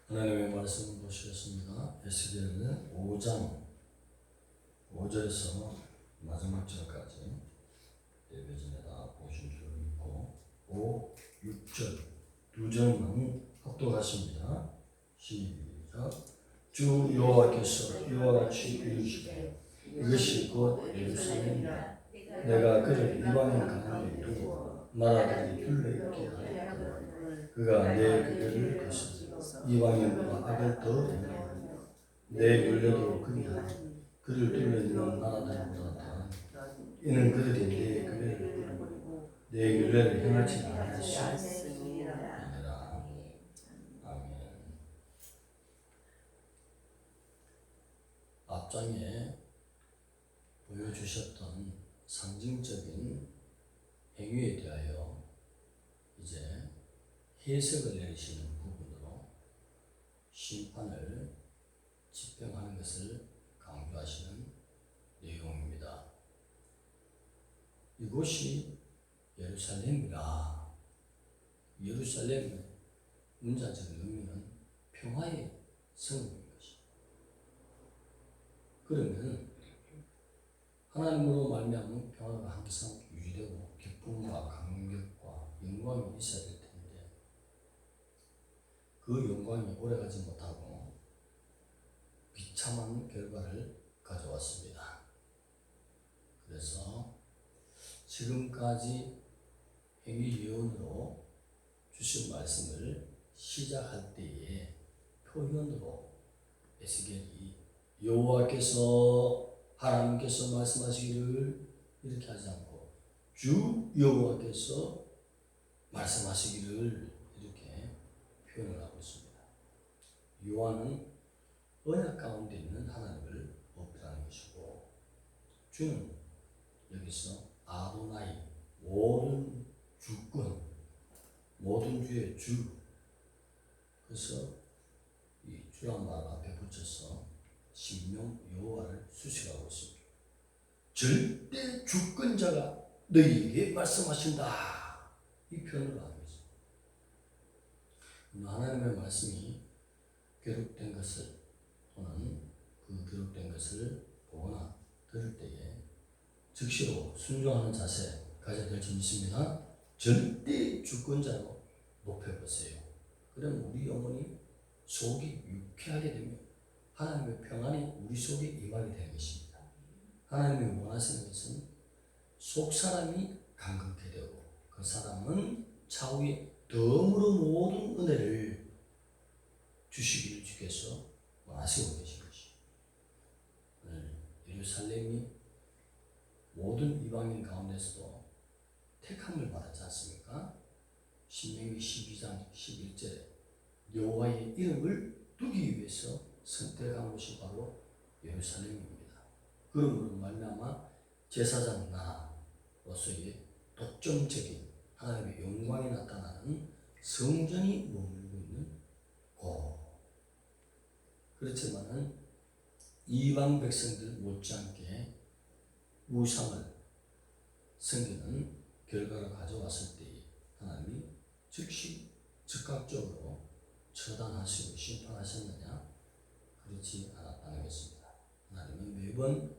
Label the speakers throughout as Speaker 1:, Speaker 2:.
Speaker 1: 하나님의 말씀을 보시겠습니다. 에스겔은 5장 5절에서 마지막 절까지 예배 전에 다 보신 줄 믿고 5, 6절 두 절만 합독하십니다. 시작. 주 여호와께서 이와 같이 이르시되 이것이 곧 예루살렘이라. 내가 그를 이방인 가운데 두고 나라들이 둘러있게 하였고 그가 내 그들을 거스리고 이방인과 악을 더 행하고 내 윤례도 그리하니 그를 둘러있는 나라들보다 더하니 이는 그들이 내 규례를 버리고 내 윤례를 행하지 않았으니라. 아멘. 앞장에 보여주셨던 상징적인 행위에 대하여 이제 해석을 내리시는 부분으로 심판을 집행하는 것을 강조하시는 내용입니다. 이곳이 예루살렘이라. 예루살렘의 문자적 의미는 평화의 성읍인 것입니다. 그러면 하나님으로 말미암은 평화가 항상 유지되고 기쁨과 감격과 영광이 있어야 될 텐데 그 영광이 오래가지 못하고 비참한 결과를 가져왔습니다. 그래서 지금까지 행위 예언으로 주신 말씀을 시작할 때에 표현으로 에스겔이 여호와께서 하나님께서 말씀하시기를 이렇게 하지 않고 주 여호와께서 말씀하시기를 이렇게 표현을 하고 있습니다. 요한은 언약 가운데 있는 하나님을 어필하는 것이고 주는 여기서 아도나이 모든 주권 모든 주의 주. 그래서 이 주란 말 앞에 붙여서 신명 여호와를 수식하고 있습니다. 절대 주권자가 너희에게 말씀하신다. 이 표현을 하고 있습니다. 하나님의 말씀이 기록된 것을 또는 그 기록된 것을 보거나 들을 때에 즉시로 순종하는 자세 가져야 될 점 있습니다. 절대 주권자로 높여보세요. 그럼 우리 영혼이 속이 유쾌하게 됩니다. 하나님의 평안이 우리 속에 임하게 되는 것입니다. 하나님이 원하시는 것은 속 사람이 감격해 되고 그 사람은 차후에 덤으로 모든 은혜를 주시기를 주께서 원하시고 계신 것입니다. 오늘 예루살렘이 모든 이방인 가운데서도 택함을 받았지 않습니까? 신명기 12장 11절에 여호와의 이름을 두기 위해서 선택한 곳이 바로 예루살렘입니다. 그러므로 말미암아 제사장 나라로서의 독점적인 하나님의 영광이 나타나는 성전이 머물고 있는 곳. 그렇지만은 이방 백성들 못지않게 우상을 섬기는 결과를 가져왔을 때 하나님이 즉시 즉각적으로 처단하시고 심판하셨느냐? 그렇지 않았다는 것입니다. 하나님은 매번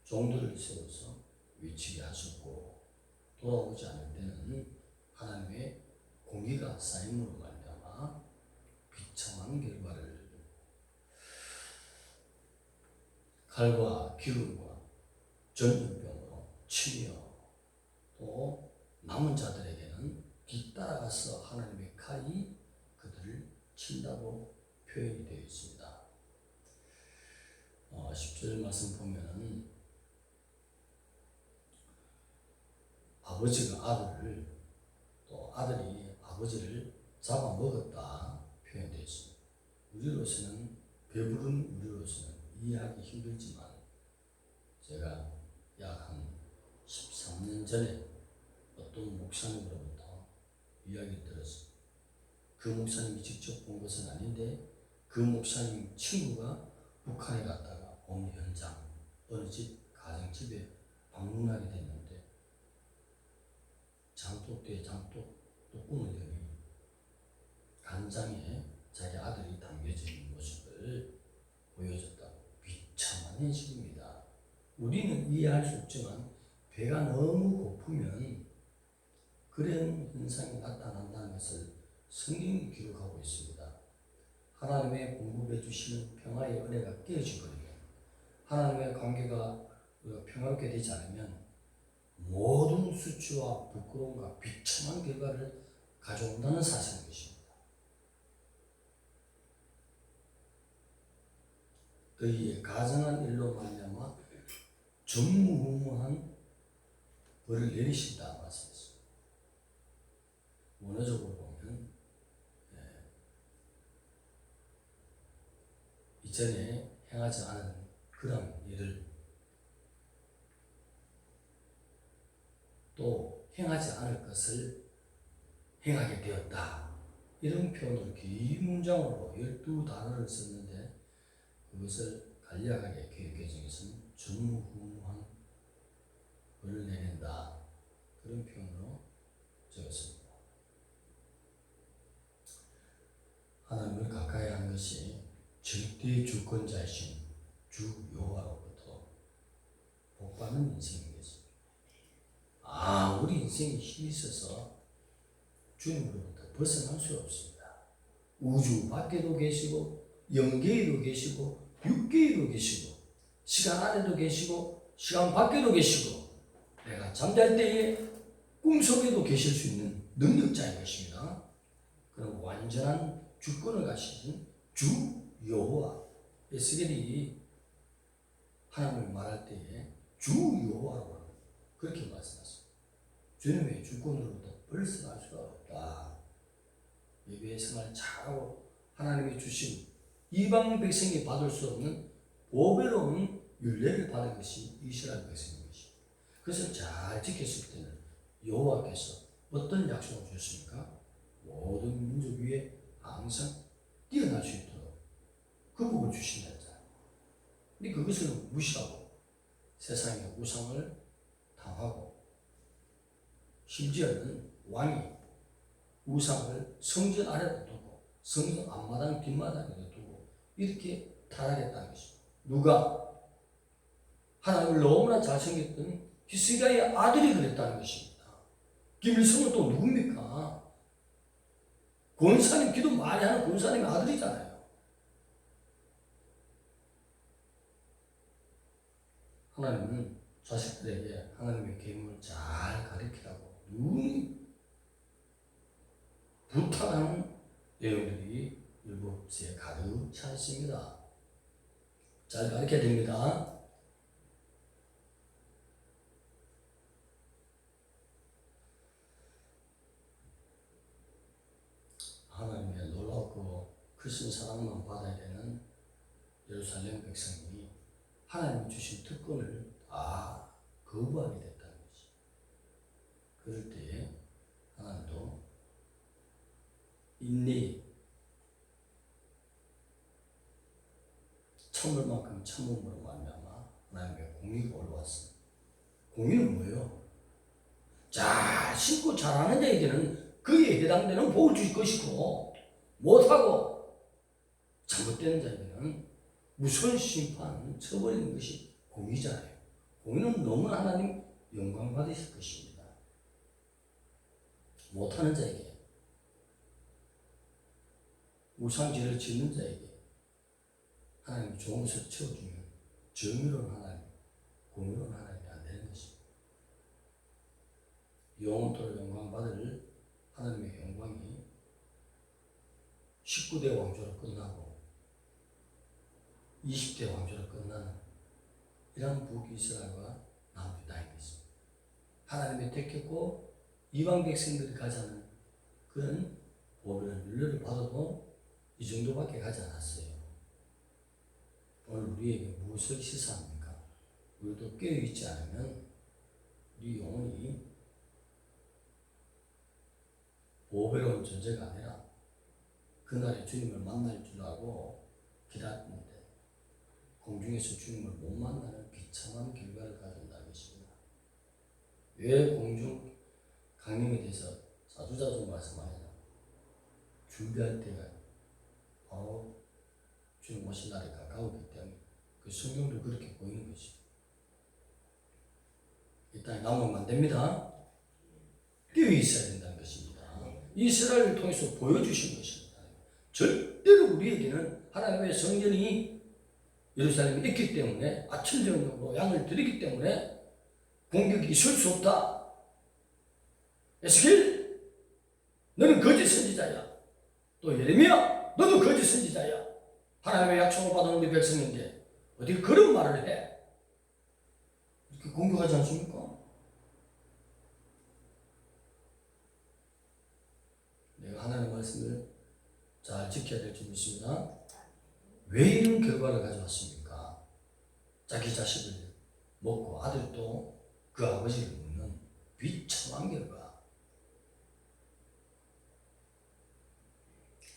Speaker 1: 종들을 세워서 외치게 하셨고 돌아오지 않을 때는 하나님의 공의가 쌓임으로 말미암아 비참한 결과를 칼과 기름과 전염병으로 치며 또 남은 자들에게는 뒤따라가서 하나님의 칼이 그들을 친다고 표현이 되어 있습니다. 10절 말씀 보면은 아버지가 아들을 또 아들이 아버지를 잡아먹었다 표현되어 있습니다. 우리로서는 배부른 우리로서는 이해하기 힘들지만 제가 약 한 13년 전에 어떤 목사님으로부터 이야기를 들었습니다. 그 목사님이 직접 본 것은 아닌데 그 목사님 친구가 북한에 갔다가 온 현장 어느 집 가정집에 방문하게 됐는데 장독대에 장독 뚜껑을 열니 간장에 자기 아들이 담겨져 있는 모습을 보여줬다고. 비참한 현실입니다. 우리는 이해할 수 없지만 배가 너무 고프면 그런 현상이 나타난다는 것을 성경이 기록하고 있습니다. 하나님의 공급해 주시는 평화의 은혜가 깨어지거든요. 하나님의 관계가 평화롭게 되지 않으면 모든 수치와 부끄러움과 비참한 결과를 가져온다는 사실인 것입니다. 그의 가증한 일로 말미암아 전무후무한 벌을 내리신다 말씀했습니다. 원어적으로 보면 이전에 행하지 않은 그런 일을 또 행하지 않을 것을 행하게 되었다. 이런 표현을 긴 문장으로 12단어를 썼는데 그것을 간략하게 교육개정에서는 전무후무한 벌을 내린다. 그런 표현으로 적었습니다. 하나님을 가까이 하는 것이 절대 주권자이신 주 여호와로부터 복받는 인생이겠습니다. 우리 인생에 힘이 있어서 주님으로부터 벗어날 수 없습니다. 우주 밖에도 계시고 영계에도 계시고 육계에도 계시고 시간 안에도 계시고 시간 밖에도 계시고 내가 잠잘 때에 꿈속에도 계실 수 있는 능력자인 것입니다. 그럼 완전한 주권을 가지신 주 여호와. 에스겔이 하나님을 말할 때에 주 여호와라고 그렇게 말씀하셨습니다. 주님의 주권으로부터 벗어날 수가 없다. 예배 생활 잘하고 하나님이 주신 이방 백성이 받을 수 없는 보배로운 율례를 받은 것이 이스라엘 백성인 것입니다. 그것을 잘 지켰을 때는 여호와께서 어떤 약속을 주셨습니까? 모든 민족 위에 항상 뛰어날 수 있도록 그 복을 주신다 했잖아요. 근데 그것을 무시하고 세상의 우상을 당하고 심지어는 왕이 우상을 성전 아래로 두고 성전 앞마당 뒷마당에도 두고 이렇게 타락했다는 것입니다. 누가? 하나님을 너무나 잘생겼던 히스기야의 아들이 그랬다는 것입니다. 김일성은 또 누굽니까? 권사님, 기도 많이 하는 권사님의 아들이잖아요. 하나님은 자식들에게 하나님의 계명을 잘 가르치라고 눈이 부탁하는 내용들이 율법서에 가득 차 있습니다. 잘 가르쳐야 됩니다. 하나님의 놀랍고 크신 사랑만 받아야 되는 예루살렘 백성이 하나님이 주신 특권을 다 거부하게 됐다는 것이. 그럴 때에 하나님도 인내의 천물만큼 천문으로 말미암아 하나님의 공의가 올라왔습니다. 공의는 뭐예요? 잘 신고 잘하는 자에게는 그에 해당되는 복을 주실 것이고 못하고 잘못되는 자에게는 무서운 심판 쳐버리는 것이 공의잖아요. 공의는 너무나 하나님 영광 받으실 것입니다. 못하는 자에게 우상죄를 짓는 자에게 하나님이 좋은 것을 채워주면 정의로운 하나님, 공의로운 하나님이 안 되는 것입니다. 영원토록 영광 받을 하나님의 영광이 19대 왕조로 끝나고 20대 왕조로 끝나는 이런 북이스라엘과 남유다인 것입니다. 하나님의 택했고 이방 백성들이 가자는 그런 보배를 율례를 받아도 이 정도밖에 가지 않았어요. 오늘 우리에게 무엇을 시사합니까? 우리도 깨어있지 않으면 우리 영혼이 보배로운 존재가 아니라 그날에 주님을 만날 줄 알고 기다렸는데 공중에서 주님을 못 만나는 비참한 결과를 가져온다는 것입니다. 왜 공중 강림에 대해서 자주자주 말씀하냐? 준비할 때가 바로 주님 오신 날이 가까웠기 때문에 그 성경도 그렇게 보이는 것이. 이 땅에 남으면 안 됩니다. 뛰어 있어야 된다는 것입니다. 이스라엘을 통해서 보여주신 것입니다. 절대로 우리에게는 하나님의 성전이 예루살렘에 있기 때문에 아침 저녁으로 양을 드리기 때문에 공격이 있을 수 없다. 에스겔 너는 거짓 선지자야. 또 예레미야 너도 거짓 선지자야. 하나님의 약속을 받은 우리 백성인데 어디 그런 말을 해. 이렇게 공격하지 않습니까? 내가 하나님의 말씀을 잘 지켜야 될 줄 믿습니다. 왜 이런 결과를 가져왔습니까? 자기 자식을 먹고 아들도 그 아버지를 먹는 비참한 결과.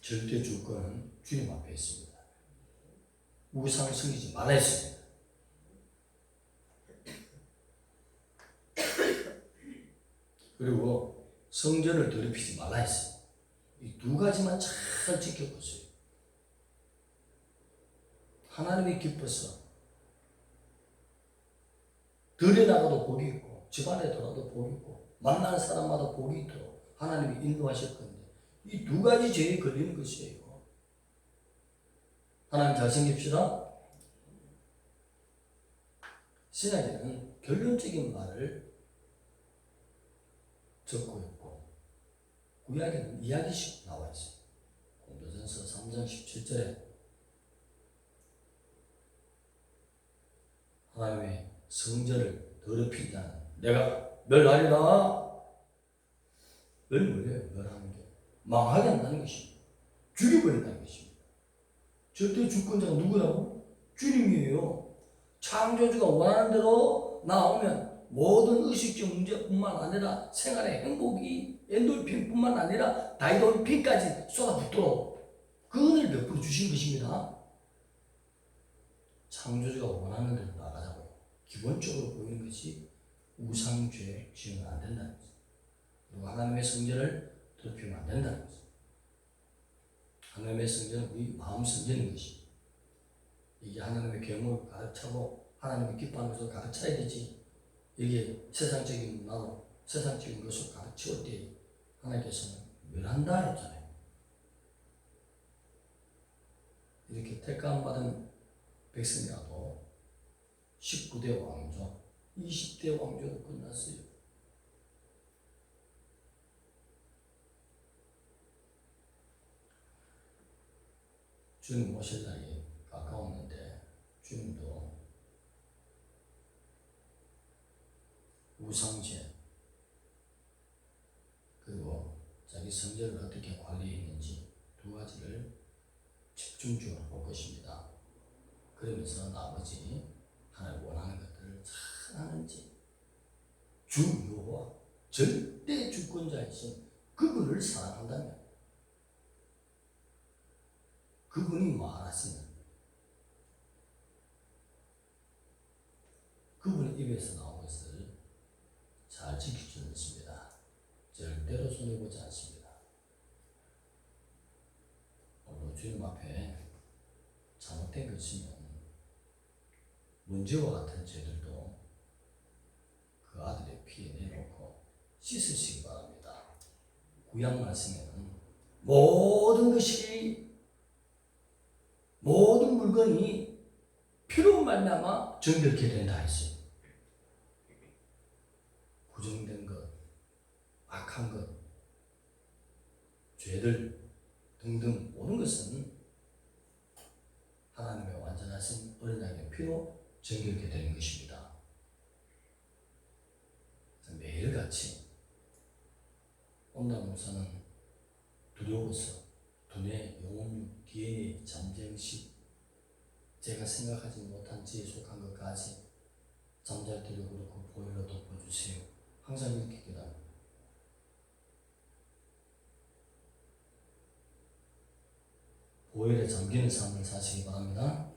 Speaker 1: 절대 주권은 주님 앞에 있습니다. 우상을 섬기지 말아야 했습니다. 그리고 성전을 더럽히지 말아야 했습니다. 이 두 가지만 잘 지켜보세요. 하나님이 기뻐서 들에 나가도 복이 있고 집안에 들어도 복이 있고 만나는 사람마다 복이 있도록 하나님이 인도하실 건데 이 두 가지 죄에 걸리는 것이에요. 하나님 잘 챙깁시다. 신약에는 결론적인 말을 적고 있고 구약에는 이야기식 나와 있어요. 공도전서 3장 17절에 하나님의 성전을 더럽힌 자는 내가 멸하리라. 멸하는 게 망하게 한다는 것입니다. 죽여버린다는 것입니다. 절대 주권자가 누구라고? 주님이에요. 창조주가 원하는 대로 나오면 모든 의식적 문제뿐만 아니라 생활의 행복이 엔돌핀뿐만 아니라 다이돌핀까지 쏟아붓도록 그 은혜를 베풀어 주신 것입니다. 창조주가 원하는 대로 나가자고요. 기본적으로 보이는 것이 우상죄 지으면 안 된다는 거죠. 그리고 하나님의 성전을 더럽히면 안 된다는 거죠. 하나님의 성전은 우리 마음 성전인 것입니다. 이게 하나님의 계명을 가득 차고 하나님의 기뻐하는 것으로 가득 차야 되지. 이게 세상적인 문화로 세상적인 것으로 가득 채울 때 하나님께서는 멸한다 했잖아요. 이렇게 택감 받은 백성이라도 19대 왕조, 20대 왕조로 끝났어요. 주님 오실 날이 가까웠는데 주님도 우상죄 그리고 자기 성전을 어떻게 관리했는지 두 가지를 집중적으로 볼 것입니다. 그러면서 나머지 하나님 원하는 것들을 잘 하는지 주 여호와 절대 주권자이신 그분을 사랑한다면 그분이 말하시는 그분의 입에서 나온 것을 잘 지킬 줄 믿습니다. 절대로 손해보지 않습니다. 오늘 주님 앞에 잘못된 것이면 문제와 같은 죄들도 그 아들의 피에 내놓고 씻으시기 바랍니다. 구약 말씀에는 모든 물건이 피로 말미암아 정결케 된다 했어요. 부정된 것, 악한 것, 죄들 등등 모든 것은 하나님의 완전하신 어린 양의 피로 정결케 되는 것입니다. 매일같이 온다 목사는 두려워서 두뇌, 영혼육, DNA, 잠재의식 제가 생각하지 못한 지에 속한 것까지 잠잘 때도 그렇고 보혈로 덮어주세요. 항상 이렇게 기도합니다. 보혈에 잠기는 삶을 사시기 바랍니다.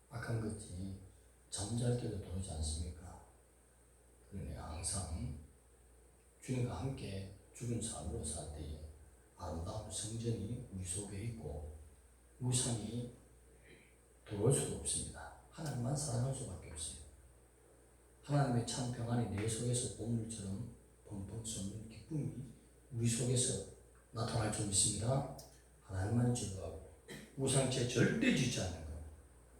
Speaker 1: 악한 것이 잠잘 때도 들어오지 않습니까? 그러니 항상 주님과 함께 죽은 삶으로 살 때에 아름다운 성전이 우리 속에 있고 우상이 들어올 수가 없습니다. 하나님만 사랑할 수밖에 없어요. 하나님의 참 평안이 내 속에서 보물처럼 펑펑 쏘는 기쁨이 우리 속에서 나타날 줄 믿습니다. 하나님만 즐거워하고 우상죄 절대 짓지 않는 것,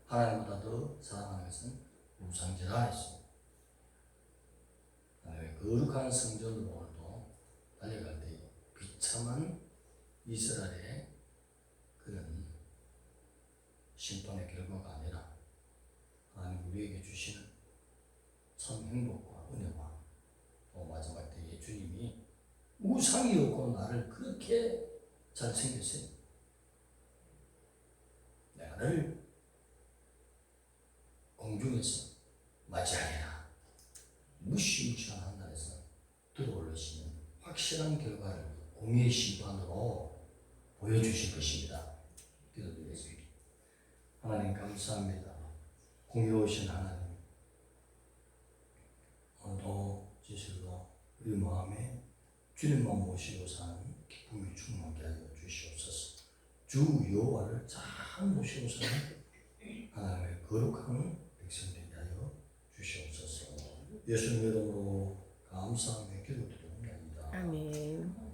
Speaker 1: 하나님보다 더 사랑하는 것은 우상죄라 했습니다. 거룩한 성전으로 오늘도 달려갈 때 비참한 이스라엘의 그런 심판의 결과가 아니라 하나님 우리에게 주시는 참 행복과 은혜와 또 마지막 때에 주님이 우상이 없고 나를 그렇게 잘생겼어요. 내가 너를 공중에서 맞이하리라. 무시무시한 하늘에서 들어올리시는 확실한 결과를 공의 심판으로 보여주실 것입니다. 기도드리겠습니다. 하나님 감사합니다. 공의로우신 하나님, 오늘도 진실로 우리 마음에 주님만 모시고 사는 기쁨이 충만하게 하여 주시옵소서. 주 여호와를 잘 모시고 사는 하나님의 거룩한 백성 되게 하여 주시옵소서. 예수님 이름으로 감사하며 기도드립니다.
Speaker 2: 아멘.